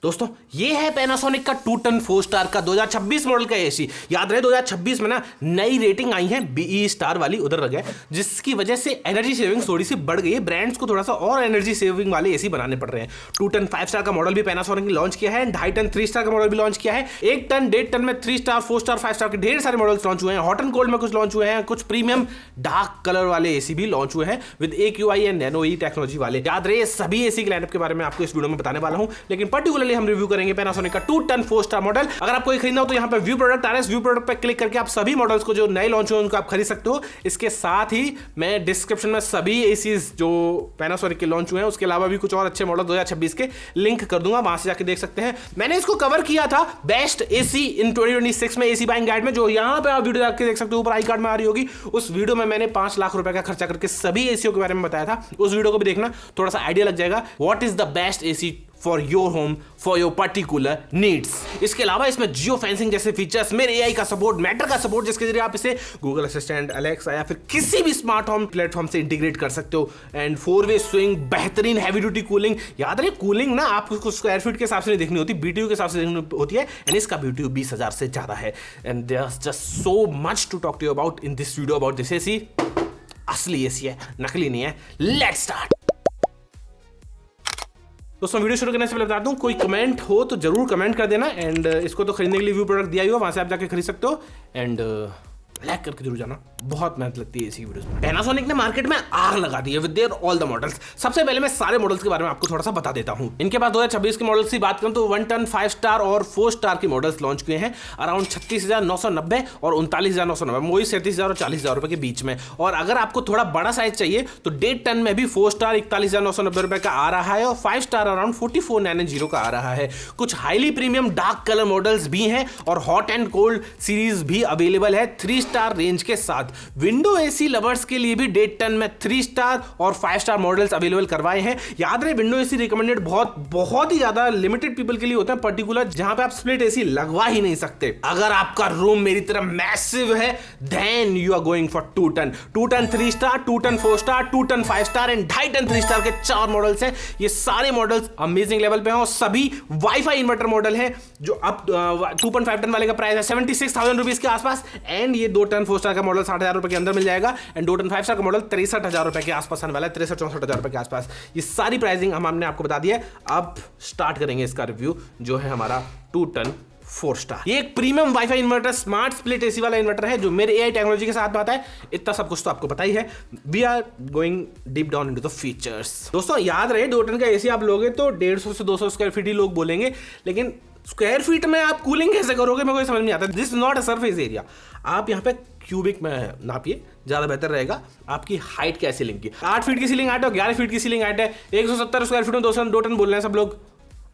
दोस्तों ये है पैनासोनिक का 2 टन 4 स्टार का 2026 मॉडल का एसी। याद रहे 2026 में ना नई रेटिंग आई है BE स्टार वाली, उधर लग गया, जिसकी वजह से एनर्जी सेविंग थोड़ी सी बढ़ गई है। ब्रांड्स को थोड़ा सा और एनर्जी सेविंग वाले एसी बनाने पड़ रहे हैं। 2 टन 5 स्टार का मॉडल भी पैनासोनिक ने लॉन्च किया है, 2.5 टन 3 स्टार का मॉडल भी लॉन्च किया है। 1 टन 1.5 टन में 3 स्टार 4 स्टार 5 स्टार के ढेर सारे मॉडल्स लॉन्च हुए हैं। हॉट एंड कोल्ड में कुछ लॉन्च हुए हैं, कुछ प्रीमियम डार्क कलर वाले एसी भी लॉन्च हुए हैं with AQI and nano E technology वाले। याद रहे सभी एसी के लाइनअप के बारे में आपको इस वीडियो में बताने वाला हूं, लेकिन पर्टिकुलरली हम रिव्यू करेंगे पैनासोनिक का 2 टन 4 स्टार मॉडल। अगर आपको ये खरीदना हो तो यहाँ पे व्यू प्रोडक्ट आ रहा है, व्यू प्रोडक्ट पे क्लिक करके आप सभी मॉडल्स को जो नए लॉन्च हुए उनको आप खरीद सकते हो। इसके साथ ही मैं डिस्क्रिप्शन में सभी एसीज जो पैनासोनिक के लॉन्च हुए हैं, उसके अलावा भी कुछ और अच्छे मॉडल 2026 के लिंक कर दूंगा, वहां से जाके देख सकते हैं। मैंने इसको कवर किया था बेस्ट एसी इन 2026 में एसी बाइंग गाइड में, जो यहाँ पे आप वीडियो जाके देख सकते हो, ऊपर आई कार्ड में आ रही होगी। उस वीडियो में मैंने 5 लाख रुपए का खर्चा करके सभी एसीओ के बारे में बताया था। उस वीडियो को भी देखना, थोड़ा सा आइडिया लग जाएगा what is the best AC for your home for your particular needs. इसके अलावा इसमें जियो फेंसिंग जैसे फीचर्स, मेरे AI का सपोर्ट, मैटर का सपोर्ट, जिसके जरिए आप इसे गूगल असिस्टेंट, अलेक्सा या फिर किसी भी स्मार्ट होम प्लेटफॉर्म से इंटीग्रेट कर सकते हो। एंड 4-वे स्विंग, बेहतरीन हैवी ड्यूटी कूलिंग। याद रहे कूलिंग ना आपको स्क्वायर फीट के हिसाब से नहीं देखनी होती, BTU के हिसाब से देखनी होती है। एंड इसका BTU 20,000 से ज्यादा है। And there is just so much to talk to you about in this video about this AC. असली एसी है, नकली नहीं है। Let's start. दोस्तों वीडियो शुरू करने से पहले बता दूं, कोई कमेंट हो तो जरूर कमेंट कर देना। एंड इसको तो खरीदने के लिए व्यू प्रोडक्ट दिया ही हो, वहां से आप जाके खरीद सकते हो। एंड लाइक करके जरूर जाना, बहुत मेहनत लगती है इसी वीडियोस में। पैनासोनिक ने मार्केट में आग लगा दी है with their all the models. सबसे पहले मैं सारे मॉडल्स के बारे में आपको थोड़ा सा बता देता हूं। इनके पास 2026 के मॉडल्स की बात करूं तो 1 टन 5 स्टार और 4 स्टार के मॉडल्स लॉन्च किए हैं अराउंड 36,990 और 39,990, वही 37,000 और 40,000 रुपए के बीच में। और अगर आपको थोड़ा बड़ा साइज चाहिए तो 1.5 टन में भी 4 स्टार 41,990 रुपए का आ रहा है और 5 स्टार अराउंड 44,990 का आ रहा है। कुछ highly premium dark colour models भी हैं और हॉट एंड कोल्ड सीरीज भी अवेलेबल है 3 स्टार रेंज के साथ। विंडो एसी लवर्स के लिए भी 1.5 टन में 3 स्टार और 5 स्टार मॉडल्स अवेलेबल करवाए हैं। याद रहे विंडो एसी रिकमेंडेड बहुत ही ज्यादा लिमिटेड पीपल के लिए होते हैं, पर्टिकुलर जहां पे आप स्प्लिट एसी लगवा ही नहीं सकते। अगर आपका रूम मेरी तरह मैसिव है then you are going for 2 ton 3 star, 2 ton 4 star, 2 ton 5 star and 2.5 ton 3 star के 4 मॉडल्स हैं। ये सारे मॉडल्स अमेजिंग लेवल पे हैं और सभी वाईफाई इन्वर्टर मॉडल हैं। जो अब 2.5 टन वाले का प्राइस है 76,000 रुपीज के आसपास एंड ये 2 टन 4 स्टार का मॉडल 60,000 रुपए के अंदर मिल जाएगा एंड 2 टन 5 स्टार का मॉडल 63,000 रुपए के आसपास आने वाला है, 63-64,000 रुपए के आसपास। ये सारी प्राइसिंग हमने आपको बता दी है। अब स्टार्ट करेंगे इसका रिव्यू, जो है हमारा 2 टन 4 स्टार। ये एक premium wifi inverter, smart split AC वाला इन्वर्टर है जो मेरे AI टेक्नोलॉजी के साथ आता है। इतना सब कुछ तो आपको पता ही है। We are going deep down into the features. दोस्तों याद रहे 2 टन का एसी आप लोगे तो 150 से 200 स्क्वायर फीट ही लोग बोलेंगे, लेकिन स्क्वायर फीट में आप कूलिंग कैसे करोगे मेरे को समझ नहीं आता। This is not a surface area. आप यहाँ पे क्यूबिक में नापिए, ज्यादा बेहतर रहेगा। आपकी हाइट क्या है सीलिंग की? 8 फीट की सीलिंग हाइट है और 11 फीट की सीलिंग हाइट है। 170 स्क्वायर फीट में 2 टन बोल रहे हैं सब लोग।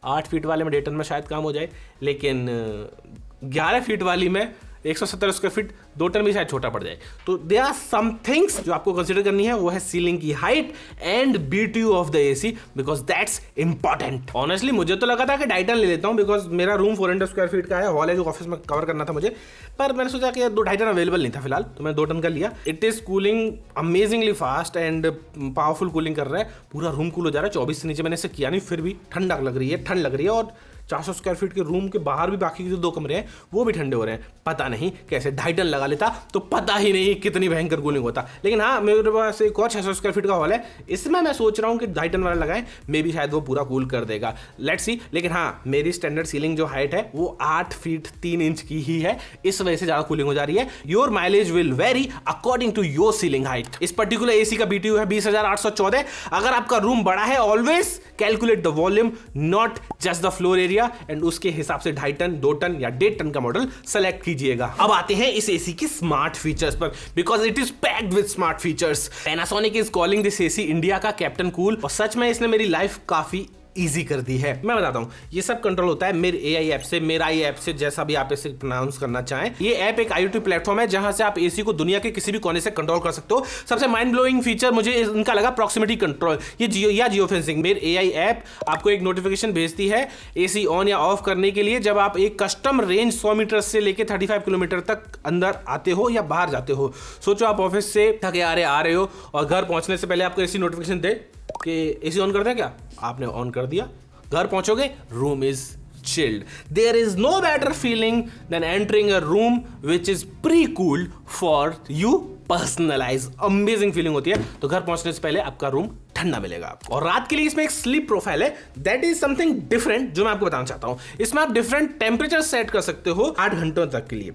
8 फीट वाले में 1.5 टन में शायद काम हो जाए, लेकिन 11 फीट वाली में 170 स्क्वायर फीट 2 टन भी शायद छोटा पड़ जाए। तो दे आर सम थिंग्स जो आपको कंसिडर करनी है, वो है सीलिंग की height and BTU of the AC, because that's important. Honestly मुझे तो लगा था कि 2.5 टन ले लेता हूं, बिकॉज मेरा रूम 400 स्क्वायर फीट का है, हॉल है जो ऑफिस में कवर करना था मुझे, पर मैंने सोचा कि 2.5 टन अवेलेबल नहीं था फिलहाल, तो मैं 2 टन का लिया। It is cooling amazingly fast and powerful cooling कर रहा है। पूरा रूम कूल हो जा रहा है। 24 से नीचे मैंने इसे किया नहीं, फिर भी ठंड लग रही है और 400 स्क्वायर फीट के रूम के बाहर भी बाकी जो 2 कमरे हैं वो भी ठंडे हो रहे हैं। पता नहीं कैसे 2.5 टन लगा लेता तो पता ही नहीं कितनी भयंकर कूलिंग होता। लेकिन हाँ, मेरे पास एक और 600 स्क्वायर फीट का हॉल है, इसमें मैं सोच रहा हूँ कि 2.5 टन वाला लगाएं, मे बी शायद वो पूरा कूल कर देगा। Let's see. लेकिन हाँ, मेरी स्टैंडर्ड सीलिंग जो हाइट है वो 8 फीट 3 इंच की ही है, इस वजह से ज्यादा कूलिंग हो जा रही है। Your mileage will vary according to your ceiling height. इस पर्टिकुलर एसी का BTU है 20,814। अगर आपका रूम बड़ा है, always calculate the volume not just the floor area and उसके हिसाब से 2.5 टन 2 टन या 1.5 टन का मॉडल सेलेक्ट कीजिएगा। अब आते हैं इस एसी की स्मार्ट फीचर्स पर, because it is packed with smart features. Panasonic is calling this AC India का कैप्टन कूल और सच में इसने मेरी लाइफ काफी इजी कर दी है। मैं बताता हूं, ये सब कंट्रोल होता है मेरे AI ऐप से, मेरा आई ऐप से, जैसा भी आप इसे प्रोनाउंस करना चाहें। ये ऐप एक IoT प्लेटफॉर्म है जहां से आप एसी को दुनिया के किसी भी कोने से कंट्रोल कर सकते हो। सबसे माइंड ब्लोइंग फीचर मुझे इनका लगा प्रॉक्सिमिटी कंट्रोल। ये जियो फेंसिंग। मेरे AI ऐप आपको एक नोटिफिकेशन भेजती है एसी ऑन या ऑफ करने के लिए जब आप एक कस्टम रेंज 100 मीटर से लेकर 35 किलोमीटर तक अंदर आते हो या बाहर जाते हो। सोचो आप ऑफिस से थके आ रहे हो और घर पहुंचने से पहले आपको ऐसी नोटिफिकेशन दे कि एसी ऑन कर दें क्या, आपने ऑन कर दिया, घर पहुंचोगे room is chilled. There is no better feeling than entering a room which is pre-cooled for you. Personalise amazing feeling होती है। तो घर पहुंचने से पहले आपका रूम ठंडा मिलेगा आपको। और रात के लिए इसमें एक स्लीप प्रोफाइल है, दैट इज समथिंग डिफरेंट जो मैं आपको बताना चाहता हूं। इसमें आप डिफरेंट टेम्परेचर सेट कर सकते हो 8 घंटों तक के लिए।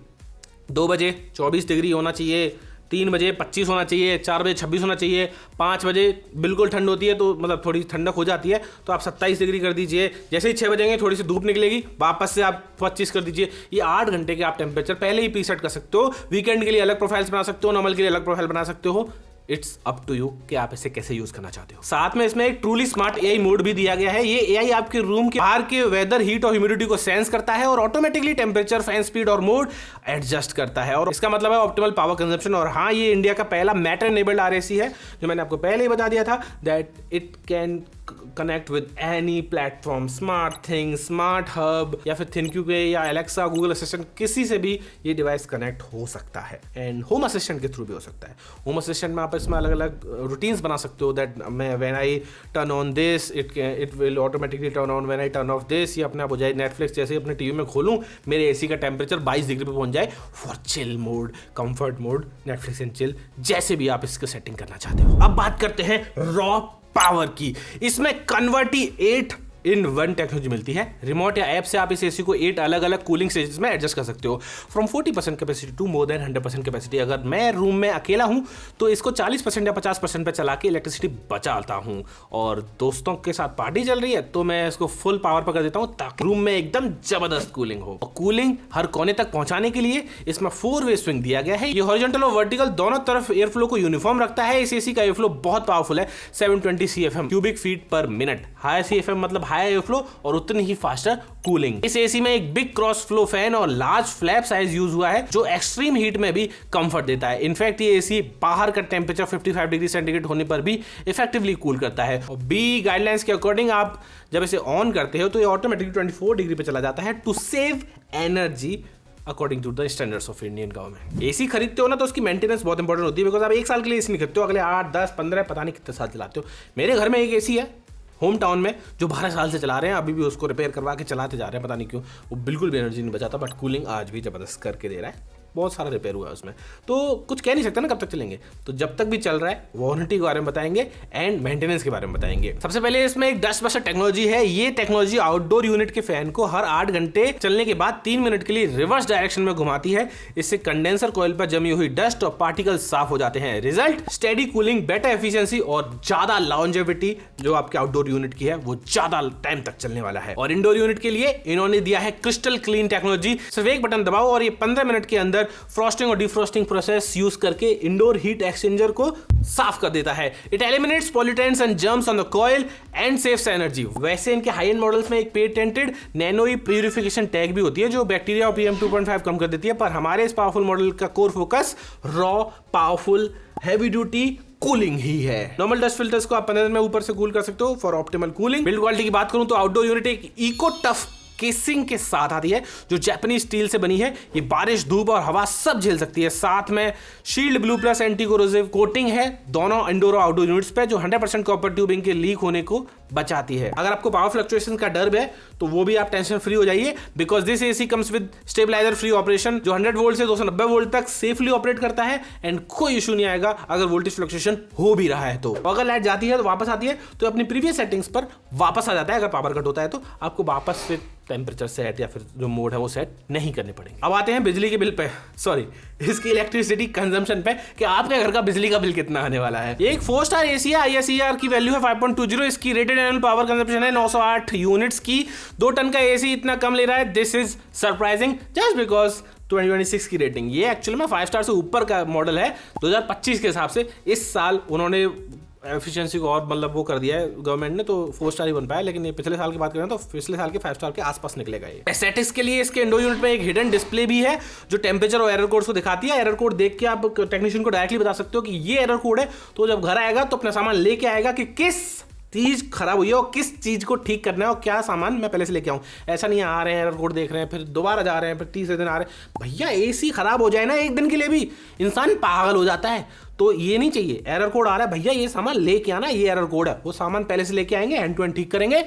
2 बजे 24 डिग्री होना चाहिए, 3 बजे 25 होना चाहिए, 4 बजे 26 होना चाहिए, 5 बजे बिल्कुल ठंड होती है तो मतलब थोड़ी ठंडक हो जाती है तो आप 27 डिग्री कर दीजिए। जैसे ही 6 बजेंगे थोड़ी सी धूप निकलेगी, वापस से आप 25 कर दीजिए। ये 8 घंटे के आप टेम्परेचर पहले ही प्रीसेट कर सकते हो। वीकेंड के लिए अलग प्रोफाइल्स बना सकते हो, नॉर्मल के लिए अलग प्रोफाइल बना सकते हो। इट्स अप टू यू कि आप इसे कैसे यूज करना चाहते हो। साथ में इसमें एक ट्रूली स्मार्ट एआई मोड भी दिया गया है। ये एआई आपके रूम के बाहर के वेदर, हीट और ह्यूमिडिटी को सेंस करता है और ऑटोमेटिकली टेम्परेचर, फैन स्पीड और मोड एडजस्ट करता है। और इसका मतलब है ऑप्टिमल पावर कंजप्शन। और हाँ, ये इंडिया का पहला मैटर इनेबल्ड आरएसी है, जो मैंने आपको पहले ही बता दिया था, that it can connect with any platform, smart thing, smart hub या फिर थिंक्यू के या एलेक्सा, गूगल असिस्टेंट, किसी से भी ये डिवाइस कनेक्ट हो सकता है। एंड होम असिस्टेंट के थ्रू भी हो सकता है। होम असिस्टेंट में आप इसमें अलग अलग रूटीन्स बना सकते हो, दैट मैं when I turn on this it will automatically turn on, when I turn off this ये अपने आप हो जाए। नेटफ्लिक्स जैसे अपने टीवी में खोलूं, मेरे एसी का टेम्परेचर 22 डिग्री पे पहुंच जाए for chill mode, comfort mode, Netflix and chill, जैसे भी आप इसको सेटिंग करना चाहते हो। अब बात करते हैं रॉ पावर की। इसमें कन्वर्टी 8-in-1 टेक्नोलॉजी मिलती है। रिमोट या ऐप से आप इस एसी को 8 अलग अलग कूलिंग स्टेजेस में एडजस्ट कर सकते हो, from 40% capacity to more than 100% capacity. अगर मैं रूम में अकेला हूं तो इसको 40% या 50% पे चला के इलेक्ट्रिसिटी बचाता हूं, और दोस्तों के साथ पार्टी चल रही है तो मैं इसको फुल पावर पर कर देता हूं ताकि रूम में एकदम जबरदस्त कूलिंग हो। और कूलिंग हर कोने तक पहुंचाने के लिए इसमें 4-वे स्विंग दिया गया है। ये हॉरिजॉन्टल और वर्टिकल दोनों तरफ एयर फ्लो को यूनिफॉर्म रखता है। इस एसी का एयर फ्लो बहुत पावरफुल है, 720 CFM क्यूबिक फीट पर मिनट। हाई CFM मतलब हाई एयर फ्लो और उतनी ही फास्टर कूलिंग। इस एसी में एक बिग क्रॉस फ्लो फैन और लार्ज फ्लैप साइज यूज हुआ है, जो एक्सट्रीम हीट में भी कंफर्ट देता है। इनफैक्ट ये एसी बाहर का टेम्परेचर 55 डिग्री सेंटीग्रेड होने पर भी इफेक्टिवली कूल करता है। और बी गाइडलाइंस के अकॉर्डिंग आप जब इसे ऑन करते हो तो ये ऑटोमेटिकली 24 डिग्री पे चला जाता है to save energy according to the standards of Indian government. AC खरीदते हो ना तो उसकी मेंटेनेंस बहुत इंपॉर्टेंट होती है, बिकॉज आप 1 साल के लिए एसी नहीं खरीदते हो, अगले 8, 10, 15 पता नहीं कितने साल चलाते हो। मेरे घर में एक एसी है होम टाउन में जो 12 साल से चला रहे हैं, अभी भी उसको रिपेयर करवा के चलाते जा रहे हैं, पता नहीं क्यों। वो बिल्कुल भी एनर्जी नहीं बचाता, बट कूलिंग आज भी जबरदस्त करके दे रहा है। बहुत सारा रिपेयर हुआ है उसमें, तो कुछ कह नहीं सकते ना कब तक चलेंगे। तो जब तक भी चल रहा है वारंटी के बारे में बताएंगे एंड मेंटेनेंस के बारे में बताएंगे। सबसे पहले इसमें एक डस्ट बस्टर टेक्नोलॉजी है। ये टेक्नोलॉजी आउटडोर यूनिट के फैन को हर 8 घंटे चलने के बाद 3 मिनट के लिए रिवर्स डायरेक्शन में घुमाती है। इससे कंडेंसर कॉइल पर जमी हुई डस्ट और पार्टिकल साफ हो जाते हैं। Result steady cooling, better efficiency और ज्यादा लॉन्जेविटी। जो आपके आउटडोर यूनिट की है वो ज्यादा टाइम तक चलने वाला है। और इंडोर यूनिट के लिए इन्होंने दिया है क्रिस्टल क्लीन टेक्नोलॉजी। सिर्फ एक बटन दबाओ और ये 15 मिनट के अंदर फ्रॉस्टिंग और डिफ्रॉस्टिंग प्रोसेस यूज करके इंडोर हीट एक्सचेंजर को साफ कर देता है। It eliminates pollutants and germs on the coil and saves energy. वैसे इनके हाई एंड मॉडल्स में एक पेटेंटेड नैनो प्यूरिफिकेशन टैग भी होती है जो बैक्टीरिया और PM 2.5 कम कर देती है, पर हमारे इस पावरफुल मॉडल का core focus raw, powerful, heavy duty cooling ही है। नॉर्मल डस्ट फिल्टर्स को आप 15 दिन में ऊपर से कूल कर सकते हो for optimal cooling. Build quality की बात करूं तो आउटडोर यूनिट एक इको टफ केसिंग के साथ आती है जो जापानीज स्टील से बनी है। ये बारिश, धूप और हवा सब झेल सकती है। साथ में shield blue plus anti corrosive coating है दोनों इंडोर और आउटडोर यूनिट्स पे, जो 100% कॉपर ट्यूबिंग के लीक होने को बचाती है। अगर आपको पावर फ्लक्चुएशन का डर है तो वो भी आप टेंशन फ्री हो जाइए, because this AC comes with stabiliser free operation, जो 100 वोल्ट से 290 वोल्ट तक सेफली ऑपरेट करता है एंड कोई इशू नहीं आएगा अगर वोल्टेज फ्लक्चुएशन हो भी रहा है तो। अगर लाइट जाती है तो वापस आती है तो अपनी प्रीवियस सेटिंग्स पर वापस आ जाता है। अगर पावर कट होता है तो आपको वापस से टेम्परेचर सेट या फिर जो मोड है वो सेट नहीं करने पड़ेंगे। अब आते हैं बिजली के बिल पे, सॉरी इसकी इलेक्ट्रिसिटी कंजम्पशन पे, कि आपके घर का बिजली का बिल कितना आने वाला है। एक 4 स्टार एसी है, ISER की वैल्यू है 5.20। इसकी रेटेड एनुअल पावर कंजम्पशन है 908 यूनिट्स की। 2 टन का एसी इतना कम ले रहा है, this is surprising just because 2026 की रेटिंग। ये एक्चुअली में 5 स्टार से ऊपर का मॉडल है 2025 के हिसाब से। इस साल उन्होंने एफिशिएंसी को और मतलब वो कर दिया है गवर्नमेंट ने, तो 4 स्टार ही बन पाया, लेकिन ये पिछले साल की बात करें तो पिछले साल के 5 स्टार के आसपास निकलेगा। ये एस्थेटिक्स के लिए इसके इंडोर यूनिट में एक हिडन डिस्प्ले भी है जो टेम्परेचर और एरर कोड्स को दिखाती है। एरर कोड देख के आप टेक्नीशियन को डायरेक्टली बता सकते हो कि ये एरर कोड है, तो जब घर आएगा तो अपना सामान लेके आएगा कि किस चीज खराब हुई है और किस चीज को ठीक करना है और क्या सामान मैं पहले से लेके आऊं। ऐसा नहीं आ रहे हैं एरर कोड देख रहे हैं फिर दोबारा जा रहे हैं फिर तीसरे दिन आ रहे हैं। भैया एसी खराब हो जाए ना एक दिन के लिए भी इंसान पागल हो जाता है, तो ये नहीं चाहिए। एरर कोड आ रहा है, भैया ये सामान लेके आना, ये एरर कोड है, वो सामान पहले से लेके आएंगे, हैंड टू हैंड ठीक करेंगे,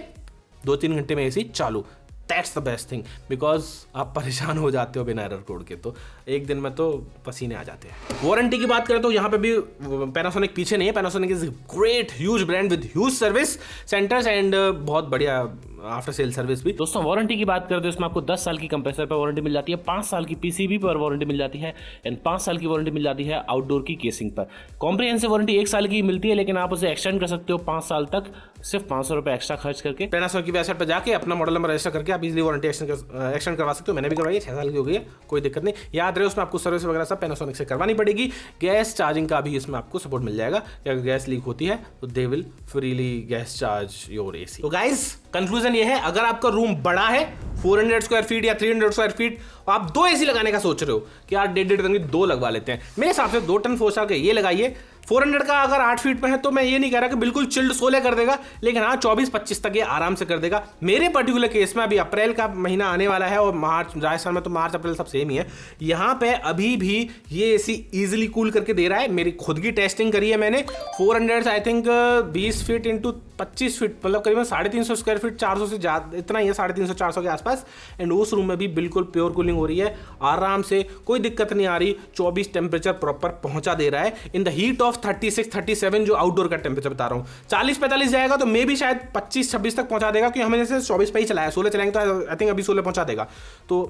2-3 घंटे में एसी चालू। That's the best thing, because आप परेशान हो जाते हो बिना एरर कोड के, तो एक दिन में तो पसीने आ जाते हैं। वारंटी की बात करें तो यहाँ पे भी पैनासोनिक पीछे नहीं है। Panasonic is great huge brand with huge service centres and बहुत बढ़िया आफ्टर सेल सर्विस भी। दोस्तों वारंटी की बात करें तो इसमें आपको 10 साल की कंप्रेसर पर वारंटी मिल जाती है, 5 साल की पीसीबी पर वारंटी मिल जाती है एंड 5 साल की वारंटी मिल जाती है आउटडोर की केसिंग पर। कॉम्प्रिहेंसिव वारंटी 1 साल की मिलती है, लेकिन आप उसे एक्सटेंड कर सकते हो 5 साल तक सिर्फ 500 रुपये एक्स्ट्रा खर्च करके। पैनासोनिक की वेबसाइट पर जाके अपना मॉडल नंबर रजिस्टर करके आप इजीली वारंटी एक्सटेंड करवा सकते हो। मैंने भी करवाई है, 6 साल की हो गई है, कोई दिक्कत नहीं। याद रहे उसमें आपको सर्विस वगैरह सब पैनासोनिक से करवानी पड़ेगी। गैस चार्जिंग का भी इसमें आपको सपोर्ट मिल जाएगा, अगर गैस लीक होती है तो they will freely gas charge your AC. तो गाइस कंक्लूजन ये है, अगर आपका रूम बड़ा है 400 स्क्वायर फीट या 300 स्क्वायर फीट, आप 2 एसी लगाने का सोच रहे हो कि यार 1.5 टन की 2 लगवा लेते हैं, मेरे हिसाब से 2 टन 4 स्टार का ये लगाइए। 400 का अगर 8 फीट में है तो मैं ये नहीं कह रहा कि बिल्कुल चिल्ड 16 कर देगा, लेकिन हाँ 24-25 तक ये आराम से कर देगा। मेरे पर्टिकुलर केस में अभी अप्रैल का महीना आने वाला है और मार्च, राजस्थान में तो मार्च अप्रैल सब सेम ही है, यहाँ पे अभी भी ये एसी इजीली कूल करके दे रहा है। मेरी खुद की टेस्टिंग करी है मैंने। 400 I think 20 feet into 25 feet, मतलब करीबन 350 स्क्वायर फीट, 400 से ज़्यादा इतना ही है, 350-400 के आसपास। एंड उस रूम में भी बिल्कुल प्योर कूलिंग हो रही है आराम से, कोई दिक्कत नहीं आ रही। 24 टेम्परेचर प्रॉपर पहुंचा दे रहा है इन द हीट ऑफ 36-37 जो आउटडोर का टेम्परेचर बता रहा हूँ। 40-45 जाएगा तो मे भी शायद 25-26 तक पहुंचा देगा, क्योंकि हमने जैसे 24 पे ही चलाया, 16 चलाएंगे तो आई थिंक अभी 16 पहुंचा देगा। तो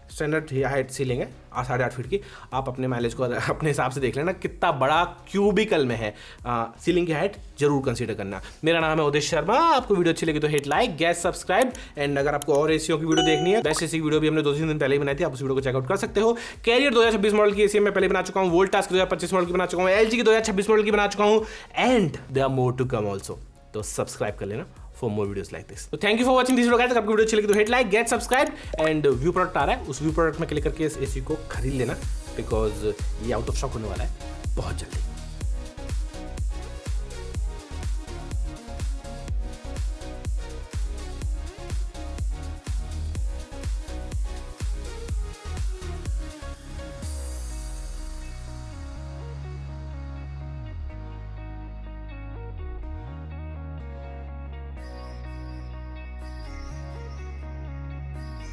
स्टैंडर्ड हाइट सीलिंग है 8.5 फीट की, आप अपने माइलेज को अपने हिसाब से देख लेना कितना बड़ा क्यूबिकल में है। सीलिंग की हाइट जरूर कंसीडर करना। मेरा नाम है उदेश शर्मा, आपको वीडियो अच्छी लगी तो hit like, gas subscribe and अगर आपको और एसीओ की वीडियो देखनी है, बेस्ट एसी की वीडियो भी हमने 2-3 दिन पहले ही बनाई थी, आप उस वीडियो को चेकआउट कर सकते हो। कैरियर 2026 मॉडल की एसी मैं पहले बना चुका हूँ, वोल्टास 2025 मॉडल की बना चुका हूँ, एलजी की 2026 मॉडल की बना चुका हूँ and there are more to come also. तो सब्सक्राइब कर लेना for more videos like this. So thank you for watching this video guys. अगर आपको वीडियो अच्छी लगी तो hit like, get subscribe and view product आ रहा है, उस व्यू प्रोडक्ट में क्लिक करके इस एसी को खरीद लेना, बिकॉज ये आउट ऑफ स्टॉक होने वाला है बहुत जल्दी।